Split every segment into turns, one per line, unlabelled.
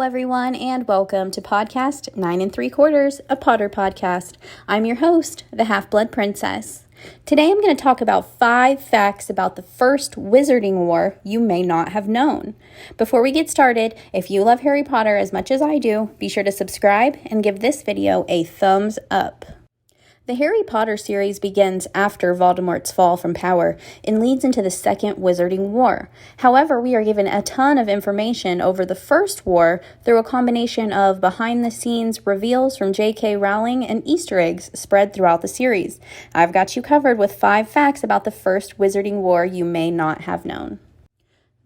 everyone, and welcome to podcast 9 3/4, a Potter podcast. I'm your host, the Half-Blood Princess. Today I'm going to talk about 5 facts about the first Wizarding War you may not have known. Before we get started, if you love Harry Potter as much as I do, be sure to subscribe and give this video a thumbs up. The Harry Potter series begins after Voldemort's fall from power and leads into the Second Wizarding War. However, we are given a ton of information over the First War through a combination of behind-the-scenes reveals from J.K. Rowling and Easter eggs spread throughout the series. I've got you covered with 5 facts about the First Wizarding War you may not have known.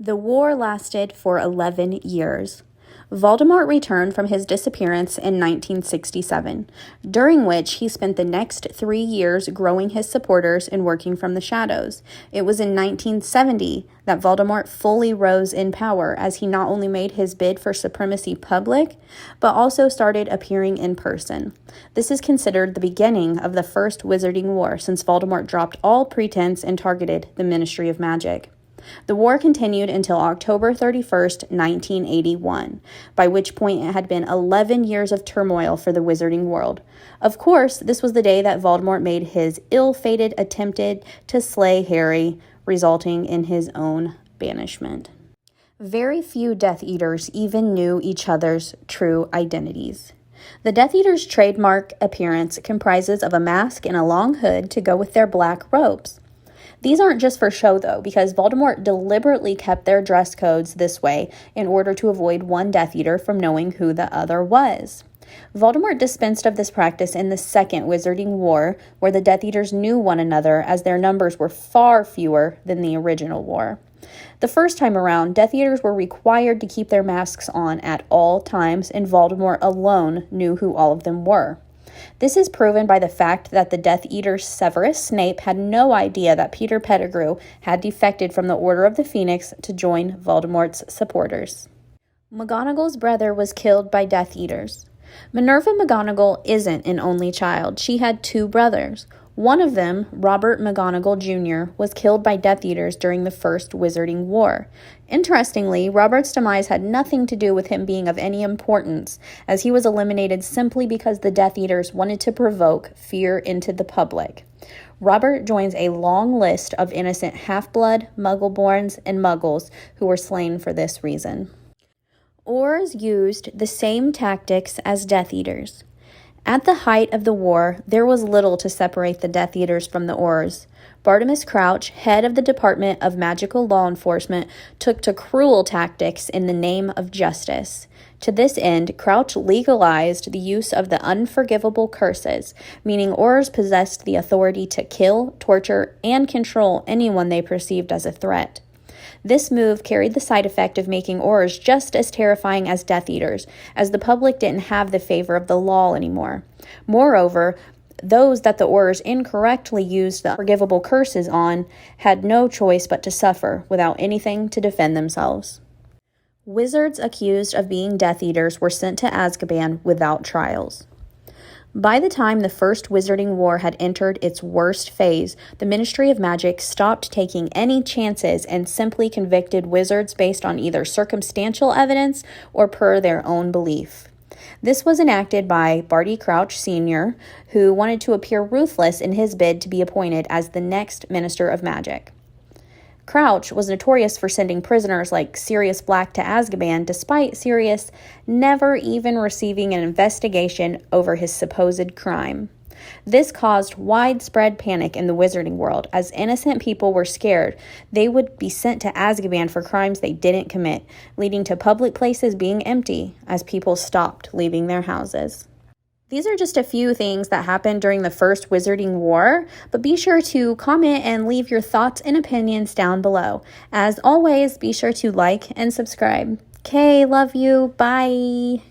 The war lasted for 11 years. Voldemort returned from his disappearance in 1967, during which he spent the next 3 years growing his supporters and working from the shadows. It was in 1970 that Voldemort fully rose in power, as he not only made his bid for supremacy public, but also started appearing in person. This is considered the beginning of the First Wizarding War, since Voldemort dropped all pretense and targeted the Ministry of Magic. The war continued until October 31st, 1981, by which point it had been 11 years of turmoil for the wizarding world. Of course, this was the day that Voldemort made his ill-fated attempt to slay Harry, resulting in his own banishment. Very few Death Eaters even knew each other's true identities. The Death Eaters' trademark appearance comprises of a mask and a long hood to go with their black robes. These aren't just for show, though, because Voldemort deliberately kept their dress codes this way in order to avoid one Death Eater from knowing who the other was. Voldemort dispensed of this practice in the Second Wizarding War, where the Death Eaters knew one another as their numbers were far fewer than the original war. The first time around, Death Eaters were required to keep their masks on at all times, and Voldemort alone knew who all of them were. This is proven by the fact that the Death Eater Severus Snape had no idea that Peter Pettigrew had defected from the Order of the Phoenix to join Voldemort's supporters. McGonagall's brother was killed by Death Eaters. Minerva McGonagall isn't an only child. She had 2 brothers. One of them, Robert McGonagall Jr., was killed by Death Eaters during the First Wizarding War. Interestingly, Robert's demise had nothing to do with him being of any importance, as he was eliminated simply because the Death Eaters wanted to provoke fear into the public. Robert joins a long list of innocent half-blood, Muggleborns, and Muggles who were slain for this reason. Aurors used the same tactics as Death Eaters. At the height of the war, there was little to separate the Death Eaters from the Aurors. Bartimus Crouch, head of the Department of Magical Law Enforcement, took to cruel tactics in the name of justice. To this end, Crouch legalized the use of the unforgivable curses, meaning Aurors possessed the authority to kill, torture, and control anyone they perceived as a threat. This move carried the side effect of making Aurors just as terrifying as Death Eaters, as the public didn't have the favor of the law anymore. Moreover, those that the Aurors incorrectly used the unforgivable curses on had no choice but to suffer without anything to defend themselves. Wizards accused of being Death Eaters were sent to Azkaban without trials. By the time the First Wizarding War had entered its worst phase, the Ministry of Magic stopped taking any chances and simply convicted wizards based on either circumstantial evidence or per their own belief. This was enacted by Barty Crouch Sr., who wanted to appear ruthless in his bid to be appointed as the next Minister of Magic. Crouch was notorious for sending prisoners like Sirius Black to Azkaban, despite Sirius never even receiving an investigation over his supposed crime. This caused widespread panic in the wizarding world, as innocent people were scared they would be sent to Azkaban for crimes they didn't commit, leading to public places being empty as people stopped leaving their houses. These are just a few things that happened during the First Wizarding War, but be sure to comment and leave your thoughts and opinions down below. As always, be sure to like and subscribe. Okay, love you. Bye.